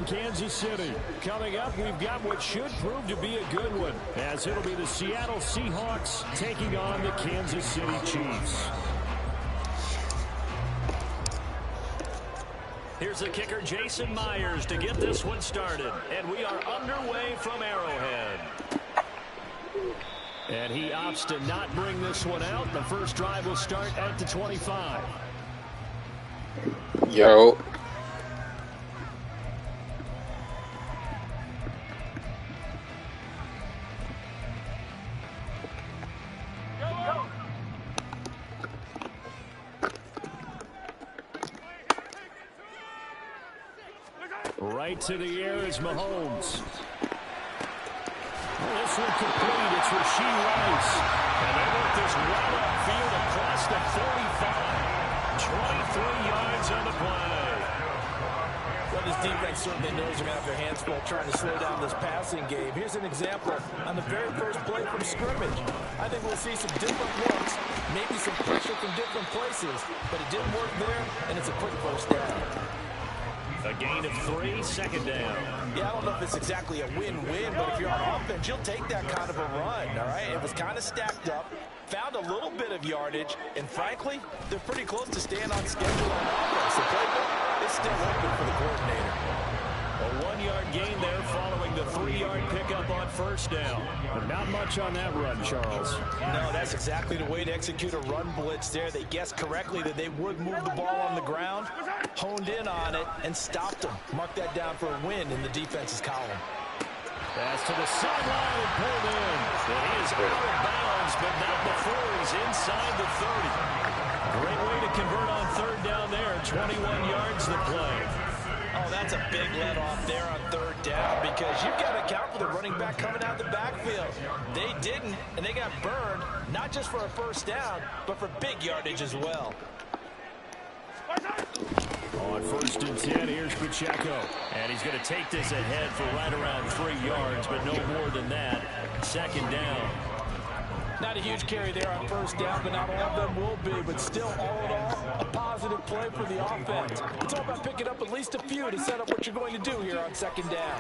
in Kansas City. Coming up, we've got what should prove to be a good one, as it'll be the Seattle Seahawks taking on the Kansas City Chiefs. Here's the kicker, Jason Myers, to get this one started. And we are underway from Arrowhead. And he opts to not bring this one out. The first drive will start at the 25. Yo. Right to the air is Mahomes. This one complete. It's Rashee Rice. And they work this right upfield across the 45. 23 yards on the play. Well, this defense certainly knows they're going to have their hands full trying to slow down this passing game. Here's an example on the very first play from scrimmage. I think we'll see some different looks, maybe some pressure from different places, but it didn't work there, and it's a quick first down. A gain of 3, second down. Yeah, I don't know if it's exactly a win-win, but if you're on offense, you'll take that kind of a run, all right? It was kind of stacked up, found a little bit of yardage, and frankly, they're pretty close to staying on schedule on offense. The playbook is still open for the coordinator. A 1-yard gain there following the 3-yard pickup on first down. But not much on that run, Charles. No, that's exactly the way to execute a run blitz there. They guessed correctly that they would move the ball on the ground, honed in on it, and stopped them. Mark that down for a win in the defense's column. Pass to the sideline and pulled in. It is out of bounds, but not before he's inside the 30. Great way to convert on third down there. 21 yards the play. Oh, that's a big let off there on third down because you've got to account for the running back coming out of the backfield. They didn't, and they got burned, not just for a first down, but for big yardage as well. On first and 10, here's Pacheco. And he's going to take this ahead for right around 3 yards, but no more than that. Second down. Not a huge carry there on first down, but not all of them will be. But still, all in all, a positive play for the offense. It's all about picking up at least a few to set up what you're going to do here on second down.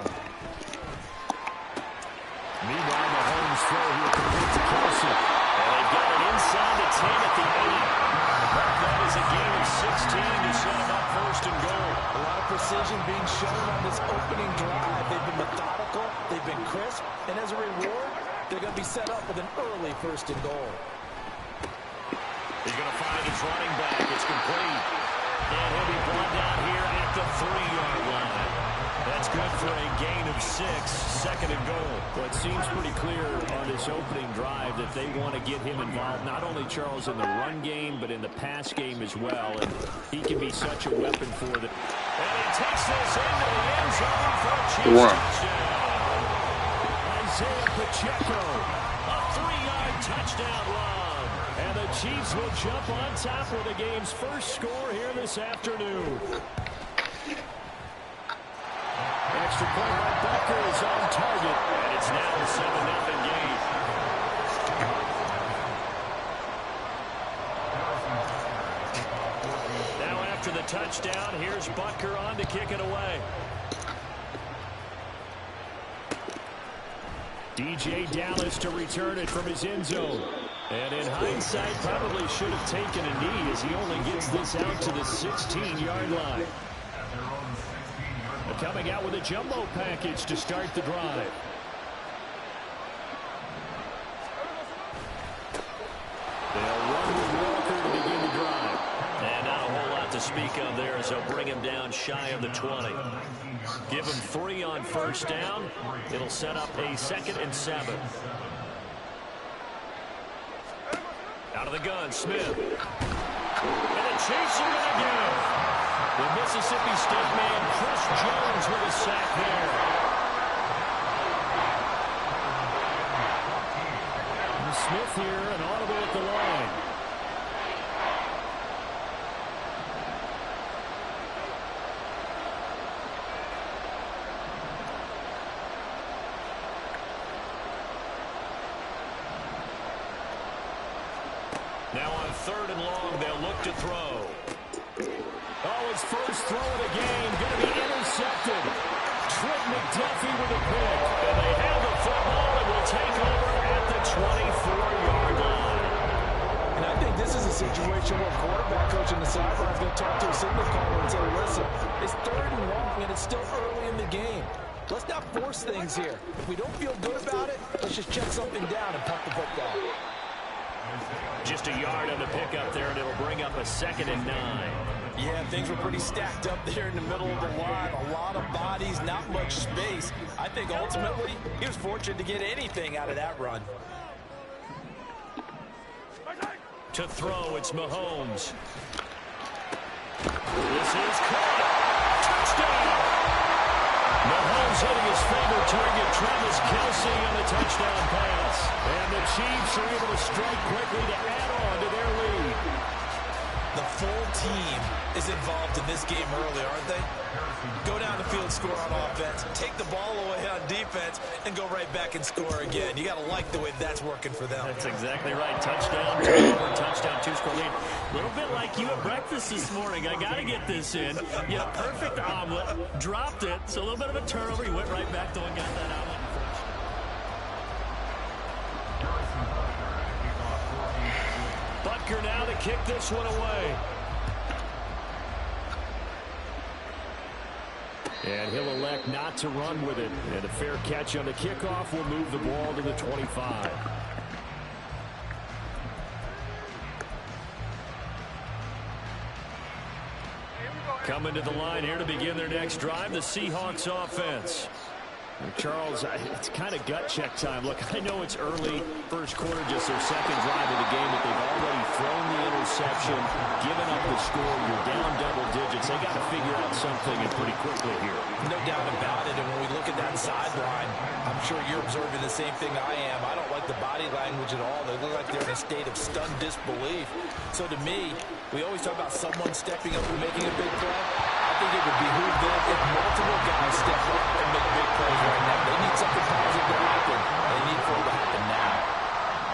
Meanwhile, Mahomes throw here complete to Kelsey. And they've got it inside the 10 at the 8. That is a gain of 16 to set them up first and goal. A lot of precision being shown on this opening drive. They've been methodical, they've been crisp, and as a reward, they're going to be set up with an early first and goal. He's going to find his running back. It's complete. And he'll be brought down here at the 3-yard line. That's good for a gain of 6, second and goal. Well, it seems pretty clear on this opening drive that they want to get him involved, not only, Charles, in the run game, but in the pass game as well. And he can be such a weapon for them. And he takes this into the end zone for a Chiefs touchdown. Isaiah Pacheco, a 3-yard touchdown run. And the Chiefs will jump on top with the game's first score here this afternoon. Extra point by Becker is on target, and it's now a 7-0 game. Now after the touchdown, here's Butker on to kick it away. DJ Dallas to return it from his end zone. And in hindsight, probably should have taken a knee as he only gets this out to the 16-yard line. Coming out with a jumbo package to start the drive. They'll run with Walker to begin the drive. And not a whole lot to speak of there as they'll bring him down shy of the 20. Give him 3 on first down. It'll set up a 2nd and 7. Out of the gun, Smith. And a chaser again. The Mississippi State man, Chris Jones, with a sack there. And Smith here, an audible at the line. Now on 3rd and long, they'll look to throw. Oh, his first throw of the game, going to be intercepted. the pick. And they have the football and will take over at the 24-yard line. And I think this is a situation where quarterback coach in the sideline is going to talk to a signal caller and say, listen, it's 3rd and long, and it's still early in the game. Let's not force things here. If we don't feel good about it, let's just check something down and punt the football. Just a yard on the pickup there, and it'll bring up a 2nd and 9. Yeah, things were pretty stacked up there in the middle of the line. A lot of bodies, not much space. I think ultimately he was fortunate to get anything out of that run. To throw, it's Mahomes. This is caught. Touchdown! Mahomes hitting his favorite target, Travis Kelce, on the touchdown pass. And the Chiefs are able to strike quickly to add on to their lead. The full team is involved in this game early, aren't they? Go down the field, score on offense, take the ball away on defense, and go right back and score again. You got to like the way that's working for them. That's exactly right. Touchdown, turnover, touchdown, 2-score lead. A little bit like you at breakfast this morning. I got to get this in. Yeah, perfect omelet. Dropped it. So a little bit of a turnover. He went right back though and got that omelet. Butker now to kick this one away. And he'll elect not to run with it. And a fair catch on the kickoff will move the ball to the 25. Coming to the line here to begin their next drive, the Seahawks offense. Charles, it's kind of gut check time. Look, I know it's early, first quarter, just their 2nd drive of the game, but they've already thrown the interception, given up the score. You're down double digits. They got to figure out something and pretty quickly here. No doubt about it. And when we look at that sideline, I'm sure you're observing the same thing I am. I don't like the body language at all. They look like they're in a state of stunned disbelief. So to me, we always talk about someone stepping up and making a big play. I think it would behoove them if multiple guys step up and make big plays right now. They need something positive to happen. They need for it to happen now.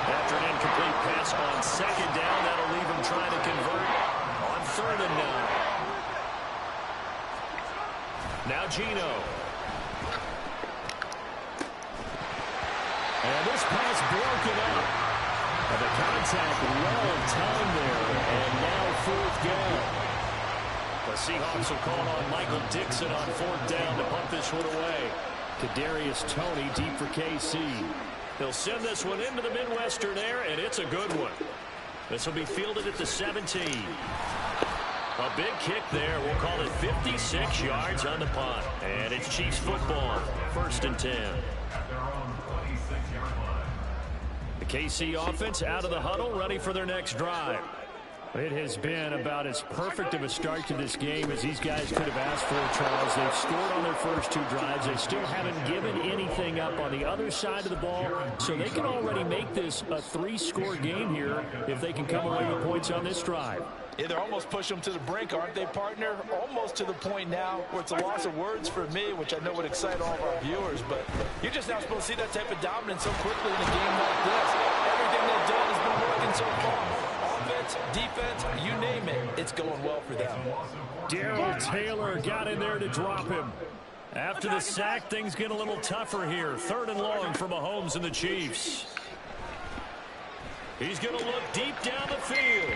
After an incomplete pass on 2nd down, that'll leave them trying to convert on 3rd and 9. Now Gino. And this pass broken up. And the contact well timed there. And now 4th down. The Seahawks will call on Michael Dixon on 4th down to punt this one away. Kadarius Toney deep for KC. They'll send this one into the Midwestern air, and it's a good one. This will be fielded at the 17. A big kick there. We'll call it 56 yards on the punt. And it's Chiefs football, 1st and 10. The KC offense out of the huddle, ready for their next drive. It has been about as perfect of a start to this game as these guys could have asked for, Charles. They've scored on their first 2 drives. They still haven't given anything up on the other side of the ball, so they can already make this a 3-score game here if they can come away with points on this drive. Yeah, they're almost pushing them to the brink, aren't they, partner? Almost to the point now where it's a loss of words for me, which I know would excite all of our viewers, but you're just not supposed to see that type of dominance so quickly in a game like this. Everything they've done has been working so far. Offense, defense, you name it, it's going well for them. Darrell Taylor got in there to drop him. After the sack, things get a little tougher here. 3rd and long for Mahomes and the Chiefs. He's going to look deep down the field.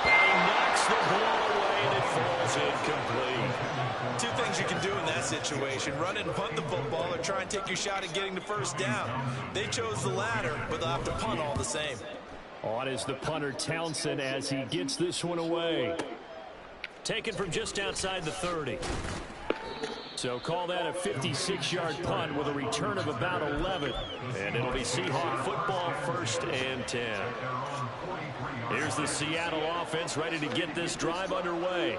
And he knocks the ball away, and it falls incomplete. 2 things you can do in that situation: run and punt the football, or try and take your shot at getting the 1st down. They chose the latter, but they'll have to punt all the same. On is the punter Townsend as he gets this one away. Taken from just outside the 30. So call that a 56-yard punt with a return of about 11. And it'll be Seahawk football, 1st and 10. Here's the Seattle offense ready to get this drive underway.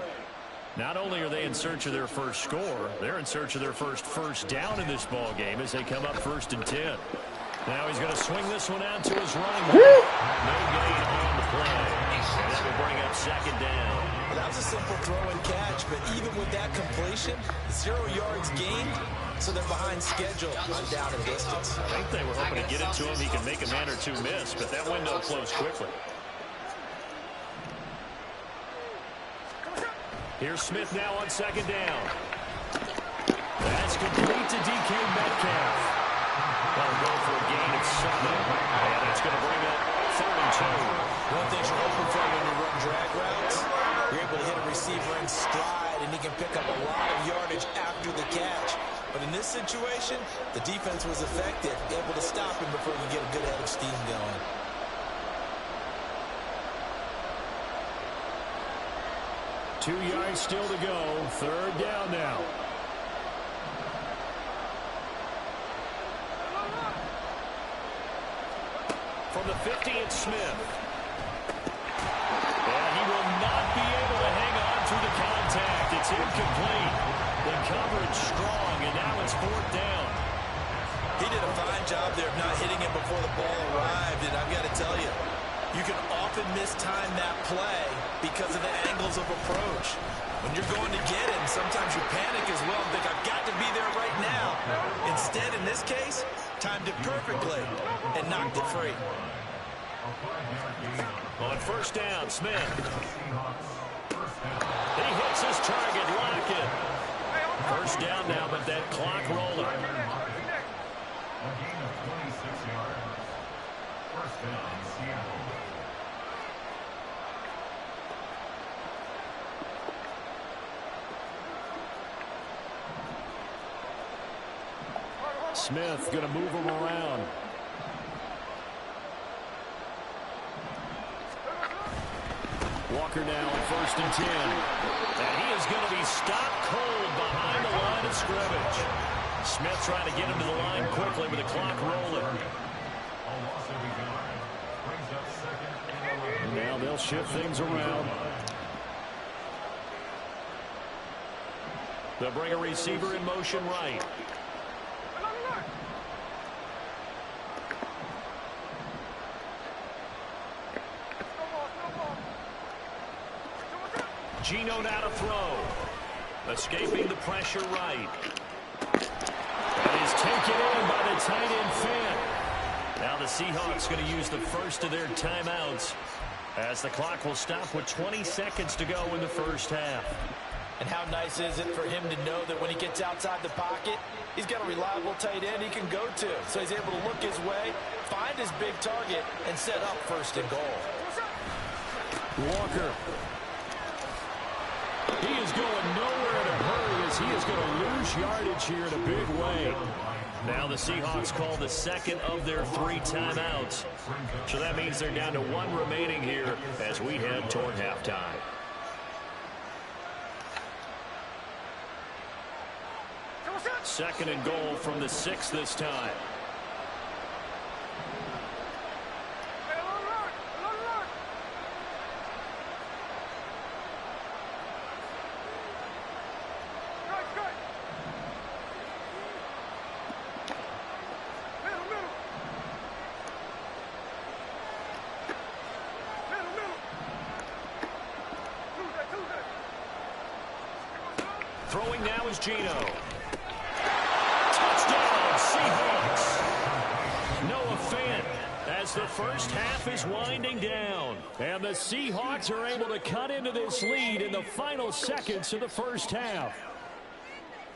Not only are they in search of their first score, they're in search of their first down in this ball game as they come up 1st and 10. Now he's going to swing this one out to his running back. No gain on the play. And that will bring up 2nd down. Well, that was a simple throw and catch, but even with that completion, 0 yards gained, so they're behind schedule on down and distance. I think they were hoping to get it to him. He can make a man or 2 miss, but that window closed quickly. Here's Smith now on 2nd down. That's complete to DK Metcalf. 7. And it's going to bring up 3rd and 2. One thing you're hoping for when you run drag routes, you're able to hit a receiver in stride, and he can pick up a lot of yardage after the catch. But in this situation, the defense was effective, able to stop him before he could get a good head of steam going. Two yards still to go. 3rd down now. From the 50, it's Smith. And he will not be able to hang on through the contact. It's incomplete. The coverage strong, and now it's 4th down. He did a fine job there of not hitting him before the ball arrived, and I've got to tell you, you can often mistime that play because of the angles of approach. When you're going to get him, sometimes you panic as well and think, I've got to be there right now. Instead, in this case, timed it perfectly and knocked it free. On 1st down, Smith. He hits his target, Lockett. 1st down now, but that clock rolling. A gain of 26 yards. 1st down, Seattle. Smith going to move him around. Walker now at 1st and 10. And he is going to be stopped cold behind the line of scrimmage. Smith trying to get him to the line quickly with the clock rolling. Now they'll shift things around. They'll bring a receiver in motion right. Geno now to throw. Escaping the pressure right. That is taken in by the tight end Fant. Now the Seahawks going to use the first of their timeouts as the clock will stop with 20 seconds to go in the 1st half. And how nice is it for him to know that when he gets outside the pocket, he's got a reliable tight end he can go to. So he's able to look his way, find his big target, and set up 1st and goal. Walker. He is going nowhere in a hurry as he is going to lose yardage here in a big way. Now the Seahawks call the 2nd of their 3 timeouts. So that means they're down to 1 remaining here as we head toward halftime. Second and goal from the 6 this time. Throwing now is Geno. Touchdown, Seahawks. Noah Fant as the 1st half is winding down. And the Seahawks are able to cut into this lead in the final seconds of the 1st half.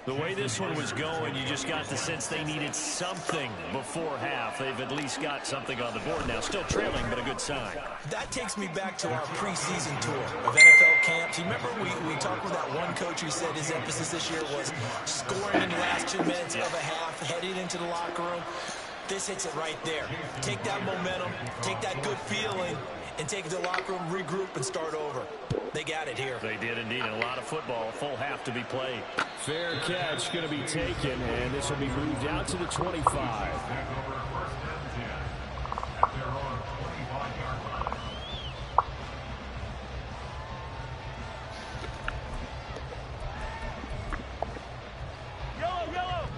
The way this one was going, you just got the sense they needed something before half. They've at least got something on the board now. Still trailing, but a good sign. That takes me back to our preseason tour of NFL camps. You remember we talked with that one coach who said his emphasis this year was scoring in the last 2 minutes of a half, heading into the locker room. This hits it right there. Take that momentum, take that good feeling, and take it to the locker room, regroup, and start over. They got it here. They did indeed, and a lot of football, full half to be played. Fair catch going to be taken, and this will be moved out to the 25.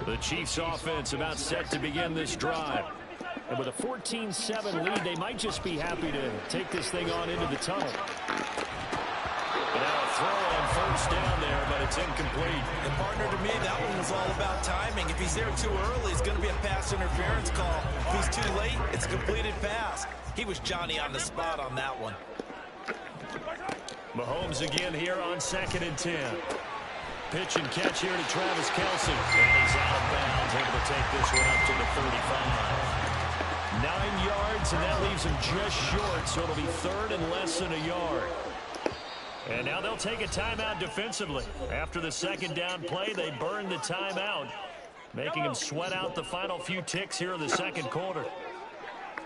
The Chiefs offense about set to begin this drive. And with a 14-7 lead, they might just be happy to take this thing on into the tunnel. Now a throw on 1st down there, but it's incomplete. And partner, to me, that one was all about timing. If he's there too early, it's going to be a pass interference call. If he's too late, it's a completed pass. He was Johnny on the spot on that one. Mahomes again here on 2nd and 10. Pitch and catch here to Travis Kelce. And he's out of bounds, able to take this one up to the 35. 9 yards, and that leaves him just short, so it'll be third and less than a yard. And now they'll take a timeout defensively. After the second down play, they burn the timeout, making him sweat out the final few ticks here in the second quarter.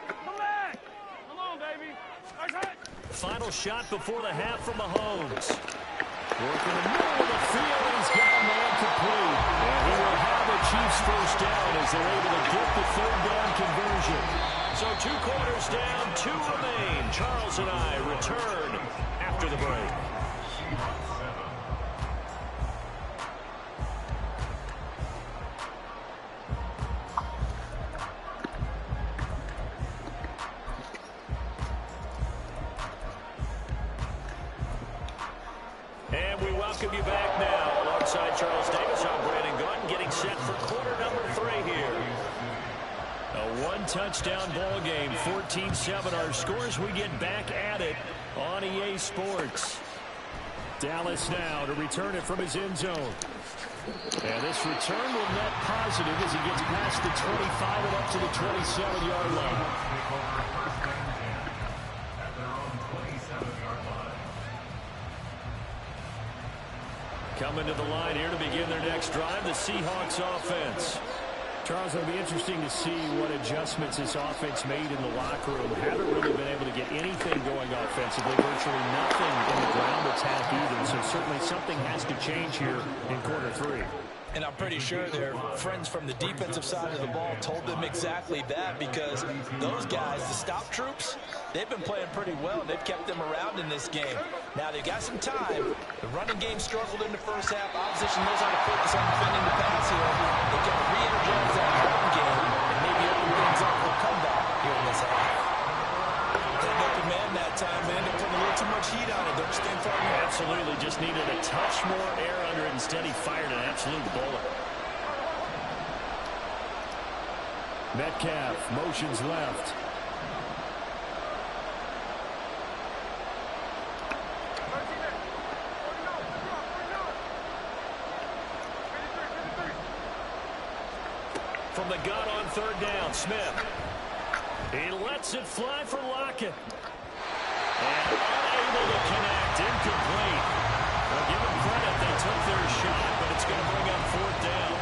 Come on, baby. Final shot before the half from Mahomes. Working the middle of the field, he's got a man complete. And he will have a Chiefs first down as they're able to get the third down conversion. So 2 quarters down, 2 remain. Charles and I return after the break. And we welcome you back now. Alongside Charles Davis, I'm Brandon Gordon, getting set for quarter number 3 here. A 1-touchdown ball game, 14-7 our scores. We get back at it on EA Sports. Dallas now to return it from his end zone. And this return will net positive as he gets past the 25 and up to the 27-yard line. Coming to the line here to begin their next drive, the Seahawks offense. Charles, it'll be interesting to see what adjustments this offense made in the locker room. Haven't really been able to get anything going offensively, virtually nothing in the ground attack either. So certainly something has to change here in quarter 3. And I'm pretty sure their friends from the defensive side of the ball told them exactly that, because those guys, the stop troops, they've been playing pretty well. They've kept them around in this game. Now they've got some time. The running game struggled in the first half. Opposition knows how to focus on defending the pass here. They've got to re-energize that run game and maybe open things up for a comeback here in this half. They open man that time, but ended up putting a little too much heat on it. Don't stand for it. Absolutely, just needed a touch more air under it. Instead, he fired an absolute bullet. Metcalf motions left. From the gun on third down, Smith. He lets it fly for Lockett. And unable to connect, incomplete. Well, give them credit, they took their shot, but it's going to bring up fourth down.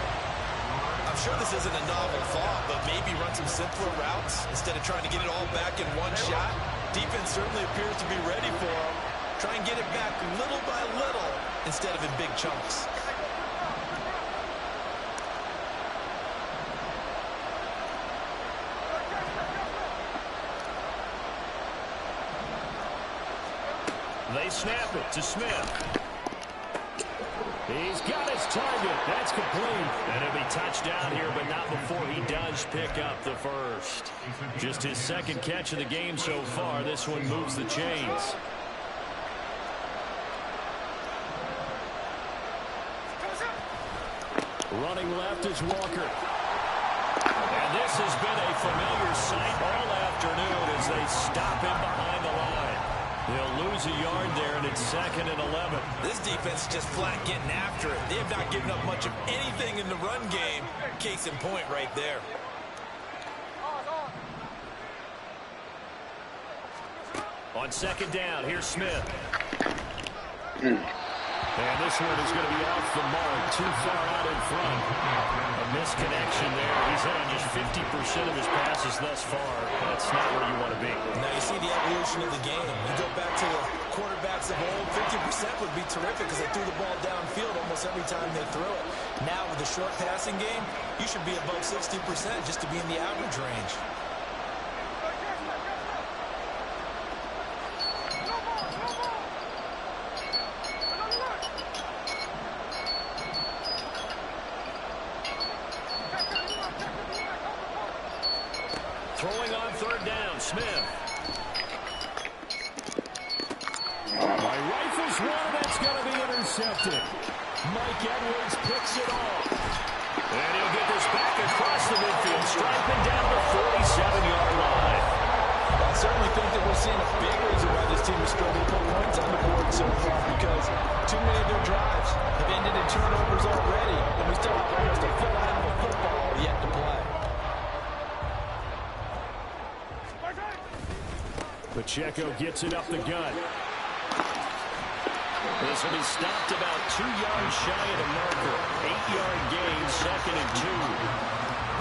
I'm sure this isn't a novel thought, but maybe run some simpler routes instead of trying to get it all back in one shot. Defense certainly appears to be ready for them. Try and get it back little by little instead of in big chunks. They snap it to Smith. He's got his target. That's complete. And it'll be touchdown here, but not before he does pick up the first. Just his second catch of the game so far. This one moves the chains. Running left is Walker. And this has been a familiar sight all afternoon as they stop him behind the line. They'll lose a yard there, and it's 2nd and 11. This defense is just flat getting after it. They have not given up much of anything in the run game. Case in point right there. On second down, here's Smith. And this one is going to be off the mark, too far out in front. A misconnection there. He's hit on just 50% of his passes thus far. That's not where you want to be. Now you see the evolution of the game. You go back to the quarterbacks of old, 50% would be terrific because they threw the ball downfield almost every time they threw it. Now with the short passing game, you should be above 60% just to be in the average range. Throwing on third down, Smith. My rifle's one, that's going to be intercepted. Mike Edwards picks it off. And he'll get this back across the midfield, striping down the 47-yard line. I certainly think that we're seeing a big reason why this team is struggling to put points on the board so far, because too many of their drives have ended in turnovers already, and we still have almost a full half of football yet to play. Pacheco gets it up the gut. This will be stopped about 2 yards shy of the marker. 8-yard gain, 2nd and 2.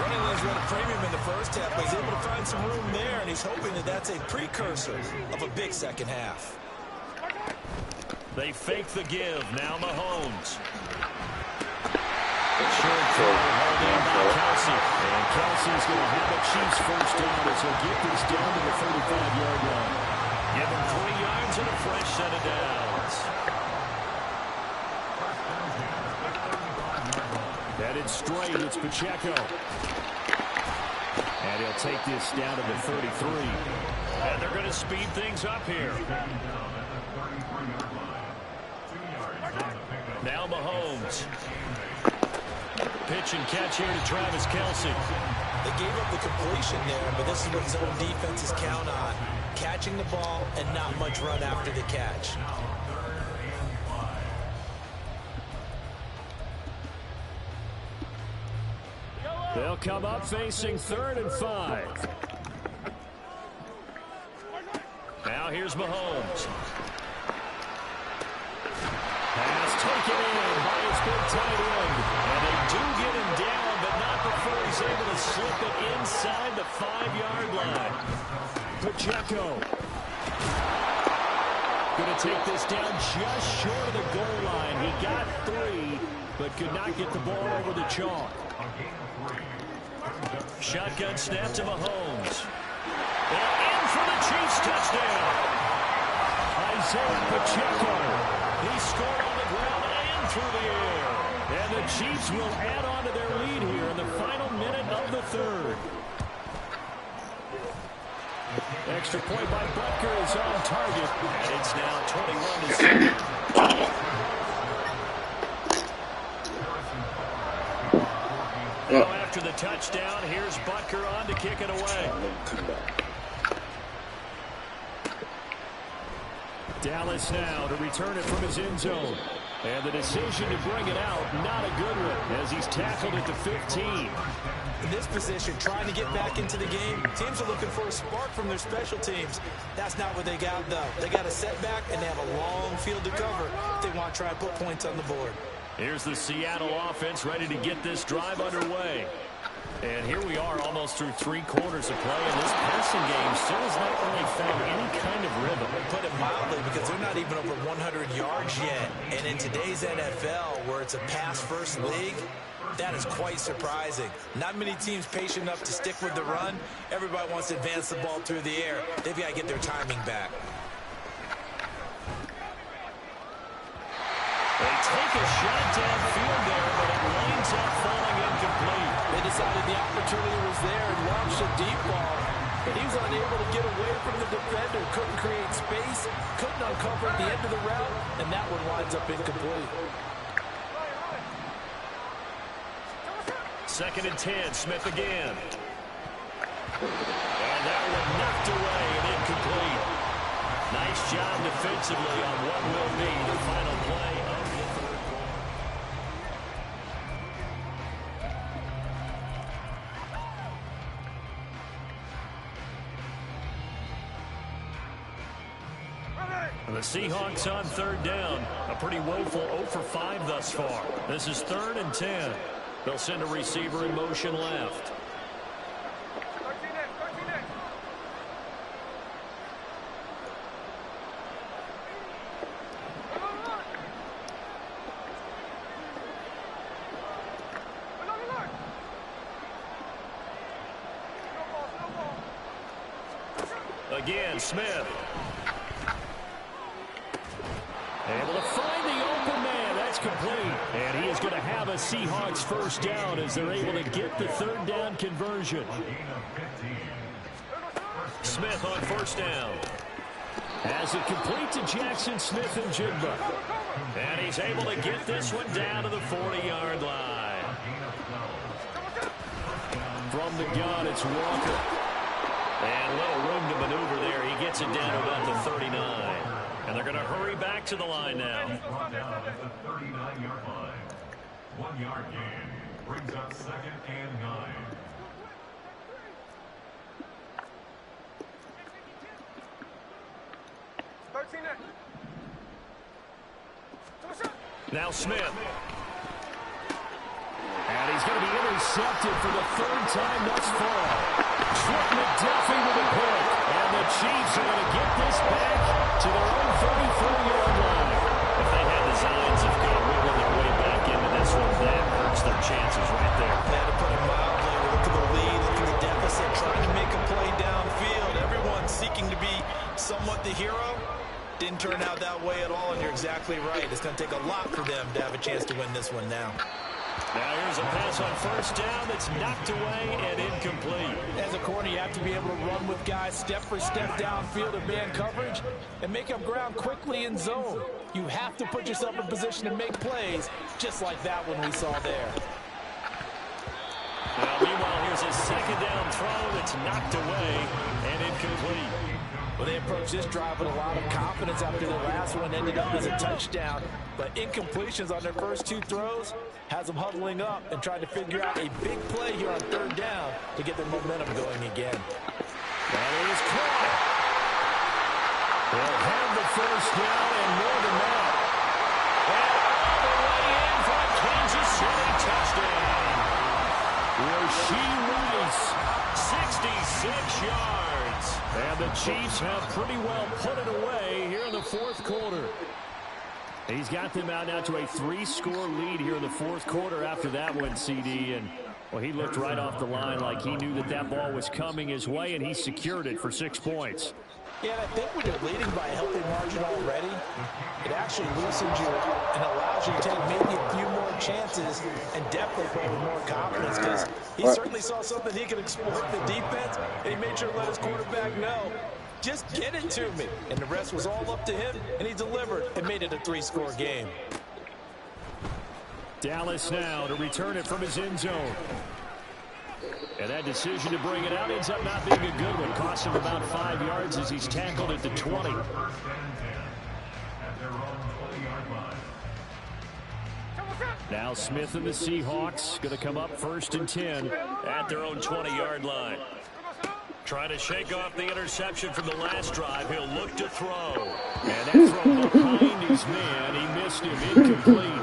Running lanes run a premium in the first half, but he's able to find some room there, and he's hoping that that's a precursor of a big second half. They fake the give. Now Mahomes. Short throw, held in by Kelsey. And Kelsey's going to have a Chiefs first down as he'll get this down to the 35-yard line. Give him 3 yards and a fresh set of downs. Headed straight, it's Pacheco. And he'll take this down to the 33. And they're going to speed things up here. Now Mahomes. Pitch and catch here to Travis Kelce. They gave up the completion there, but this is what zone defenses count on. Catching the ball and not much run after the catch. They'll come up facing 3rd and 5. Now here's Mahomes. Pass taken in by his big tight end. And they do get him down, but not before he's able to slip it inside the 5-yard line. Pacheco. Going to take this down just short of the goal line. He got 3, but could not get the ball over the chalk. Shotgun snap to Mahomes. And in for the Chiefs touchdown. Isaiah Pacheco. He scored on the ground and through the air. And the Chiefs will add on to their lead here in the final minute of the 3rd. Extra point by Butker is on target. And it's now 21-7. After the touchdown, here's Butker on to kick it away. Dallas now to return it from his end zone. And the decision to bring it out, not a good one, as he's tackled at the 15. In this position, trying to get back into the game, teams are looking for a spark from their special teams. That's not what they got, though. They got a setback, and they have a long field to cover if they want to try and put points on the board. Here's the Seattle offense ready to get this drive underway. And here we are almost through 3 quarters of play, and this passing game still has not really found any kind of rhythm. Put it mildly, because they're not even over 100 yards yet. And in today's NFL, where it's a pass-first league, that is quite surprising. Not many teams patient enough to stick with the run. Everybody wants to advance the ball through the air. They've got to get their timing back. They take a shot downfield there, but it winds up falling incomplete. They decided the opportunity was there and launched a deep ball, but he was unable to get away from the defender, couldn't create space, couldn't uncover at the end of the route, and that one winds up incomplete. 2nd and 10, Smith again. And that one knocked away and incomplete. Nice job defensively on what will be the final play of the 3rd quarter. The Seahawks on 3rd down. A pretty woeful 0 for 5 thus far. This is 3rd and 10. They'll send a receiver in motion left. Again, Smith. Able to find the open man. That's complete. And he is going to have a Seahawks first down as they're able to get the 3rd down conversion. Smith on 1st down. Has it complete to Jackson Smith and Jigba. And he's able to get this one down to the 40-yard line. From the gun, it's Walker. And a little room to maneuver there. He gets it down to about the 39. And they're going to hurry back to the line now. Brought down at the 39-yard line. 1-yard gain brings up 2nd and 9. Now Smith. And he's going to be intercepted for the third time thus far. Trent McDuffie with a pick. And the Chiefs are going to get this back to their own 34-yard line. If they had designs of kind of wiggling their way back into this one, that hurts their chances right there. Had to put it mildly. Look at the lead, look at the deficit, trying to make a play downfield. Everyone seeking to be somewhat the hero. Didn't turn out that way at all, and you're exactly right. It's going to take a lot for them to have a chance to win this one now. Now here's a pass on first down that's knocked away and incomplete. As a corner, you have to be able to run with guys step for step downfield in man coverage and make up ground quickly in zone. You have to put yourself in position to make plays, just like that one we saw there. Now, meanwhile, here's a second down throw that's knocked away and incomplete. Well, they approached this drive with a lot of confidence after their last one ended up as a touchdown. But incompletions on their first two throws has them huddling up and trying to figure out a big play here on third down to get their momentum going again. That is caught. They'll have the first down and more than that. And all the way in for a Kansas City touchdown. Rasheed Rice, 66 yards. And the Chiefs have pretty well put it away here in the fourth quarter. He's got them out now to a 3-score lead here in the fourth quarter after that one, CD. And, well, he looked right off the line like he knew that that ball was coming his way, and he secured it for 6 points. Yeah, and I think when you're leading by a healthy margin already, it actually loosens you and allows you to take maybe a few more chances and definitely play with more confidence because he certainly saw something he could exploit the defense, and he made sure to let his quarterback know, just get it to me. And the rest was all up to him, and he delivered and made it a 3-score game. Dallas now to return it from his end zone. And that decision to bring it out ends up not being a good one. Cost him about 5 yards as he's tackled at the 20. Now Smith and the Seahawks going to come up 1st and 10 at their own 20-yard line. Trying to shake off the interception from the last drive. He'll look to throw. And that throw behind his man. He missed him. Incomplete.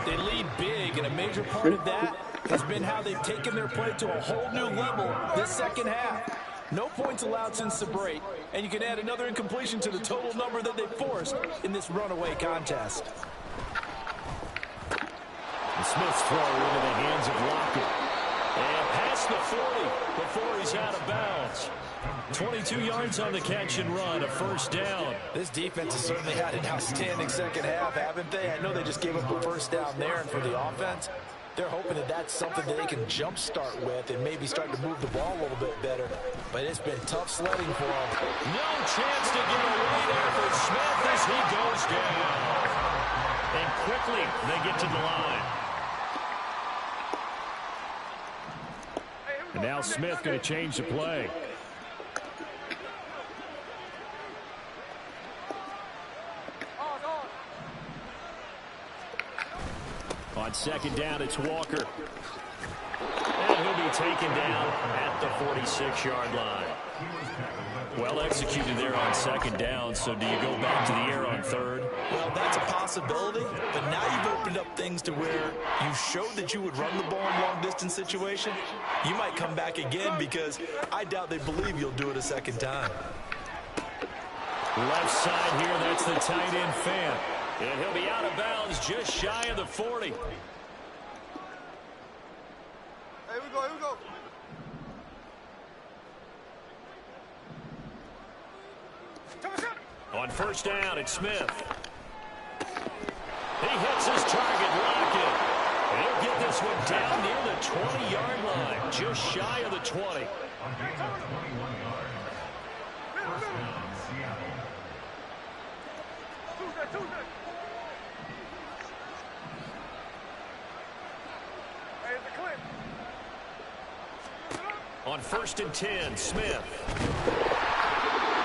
They lead big, and a major part of that has been how they've taken their play to a whole new level this second half. No points allowed since the break, and you can add another incompletion to the total number that they forced in this runaway contest. And Smith's throw into the hands of Lockett. And past the 40 before he's out of bounds. 22 yards on the catch and run, a first down. This defense has certainly had an outstanding second half, haven't they? I know they just gave up a first down there, and for the offense, they're hoping that that's something that they can jumpstart with and maybe start to move the ball a little bit better. But it's been tough sledding for them. No chance to get away there for Smith as he goes down. And quickly they get to the line. And now Smith going to change the play. On second down, it's Walker. And he'll be taken down at the 46-yard line. Well executed there on second down, so do you go back to the air on third? Well, that's a possibility, but now you've opened up things to where you showed that you would run the ball in long-distance situation. You might come back again because I doubt they believe you'll do it a second time. Left side here, that's the tight end Fant. And he'll be out of bounds just shy of the 40. Here we go, here we go. On first down, it's Smith. He hits his target, Lockett. He'll get this one down near the 20-yard line, just shy of the 20. On first and 10, Smith.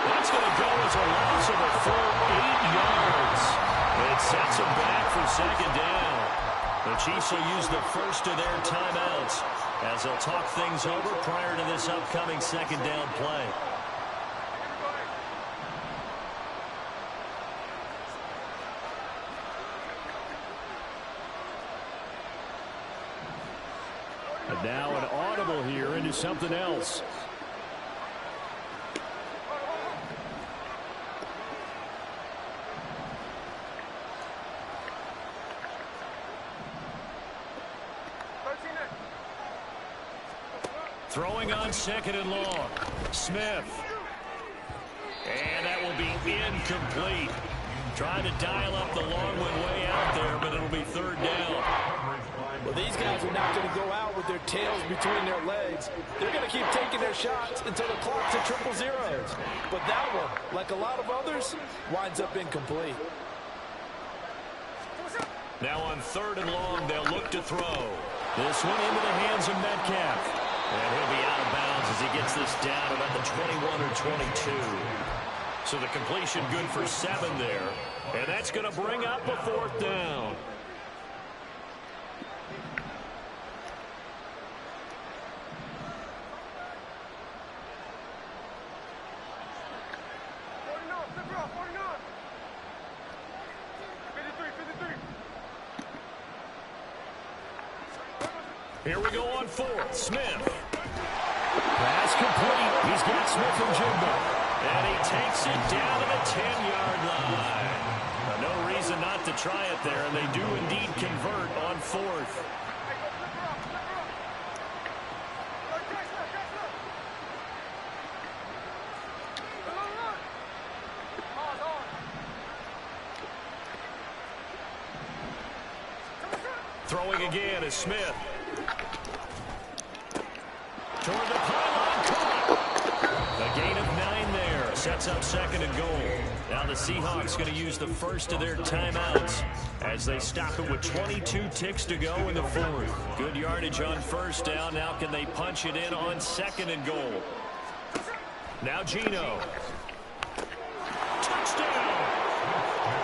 That's going to go as a loss of a full 8 yards. It sets him back for second down. The Chiefs will use the first of their timeouts as they'll talk things over prior to this upcoming second down play. And now an audible here into something else. Throwing on second and long. Smith. And that will be incomplete. Trying to dial up the long one way out there, but it'll be third down. Well, these guys are not going to go out with their tails between their legs. They're going to keep taking their shots until the clock's at triple zeros. But that one, like a lot of others, winds up incomplete. Now on third and long, they'll look to throw. This one into the hands of Metcalf. And he'll be out of bounds as he gets this down about the 21 or 22. So the completion good for 7 there. And that's going to bring up a fourth down. Here we go on fourth. Smith. Pass complete. He's got Smith and Jigba. And he takes it down to the 10-yard line. No reason not to try it there, and they do indeed convert on fourth. Throwing again is Smith. Toward the pylon, caught. A gain of 9 there. Sets up second and goal. Now the Seahawks going to use the first of their timeouts as they stop it with 22 ticks to go in the fourth. Good yardage on first down. Now can they punch it in on second and goal? Now Geno. Touchdown!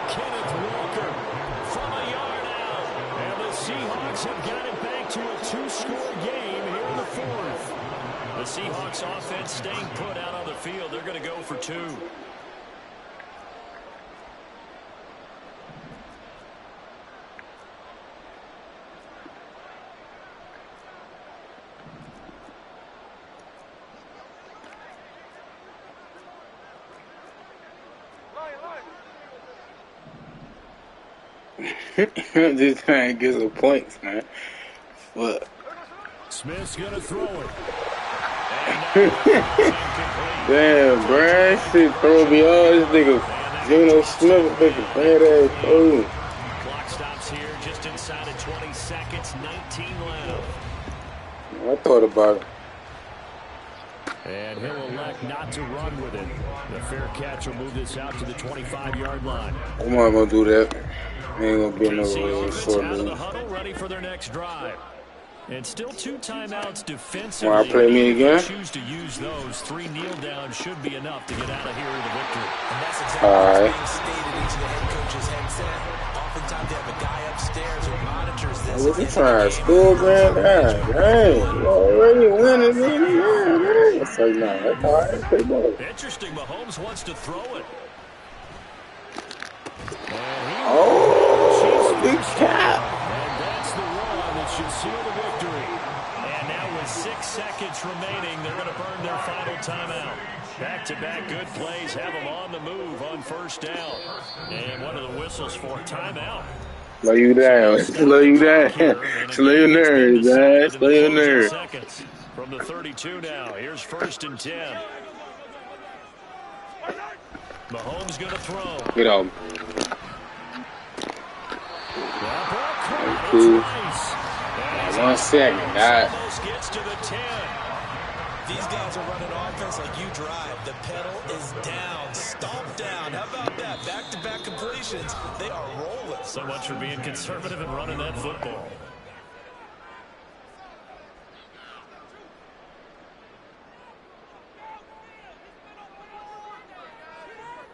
Kenneth Walker from a yard out. And the Seahawks have got it back to a 2-score game here in the fourth. The Seahawks offense staying put out on the field. They're going to go for 2. Just trying to get some points, man. What? Smith's going to throw it. Damn, bruh. Shit throw me off. This nigga, Geno Smith, nigga, bad ass fool. Clock stops here just inside of 20 seconds. 19 left. I thought about it. And he'll elect not to run with it. The fair catch will move this out to the 25-yard line. I'm not gonna do that. Ain't gonna be no short out of the move. huddle, ready for their next drive. And still 2 timeouts defensively. Wanna play me again? If you choose to use those, 3 kneel downs should be enough to get out of here with a victory. And that's exactly what's being stated in each of the head coach's headset. Oftentimes they have a guy upstairs who monitors this. What you trying to school, man? Dang, you already winning, man. It's like, nah, that's all right. Pretty good. Interesting, Mahomes wants to throw it. Oh, big cap. And that's the one that should seal the victory. And now with 6 seconds remaining, they're going to burn their final timeout. Back-to-back good plays have them on the move on first down. And one of the whistles for timeout. Slow you down. Slow you down. Slow your nerves, man. Slow your nerves. Seconds from the 32 now. Here's 1st and 10. Mahomes going to throw. Get on. Cool. 1 second. All right. Gets to the 10. These guys are running offense like you drive. The pedal is down, stomped down. How about that? Back-to-back completions. They are rolling. So much for being conservative and running that football.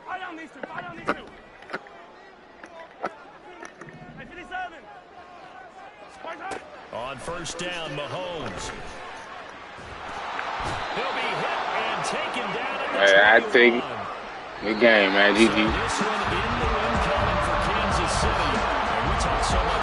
Fight on these two. Fight on these two. Hey, 57. On first down, Mahomes. He'll be hit and taken down at the Hey, I think good game, man. GG. This one in the win column for Kansas City. And we talk so much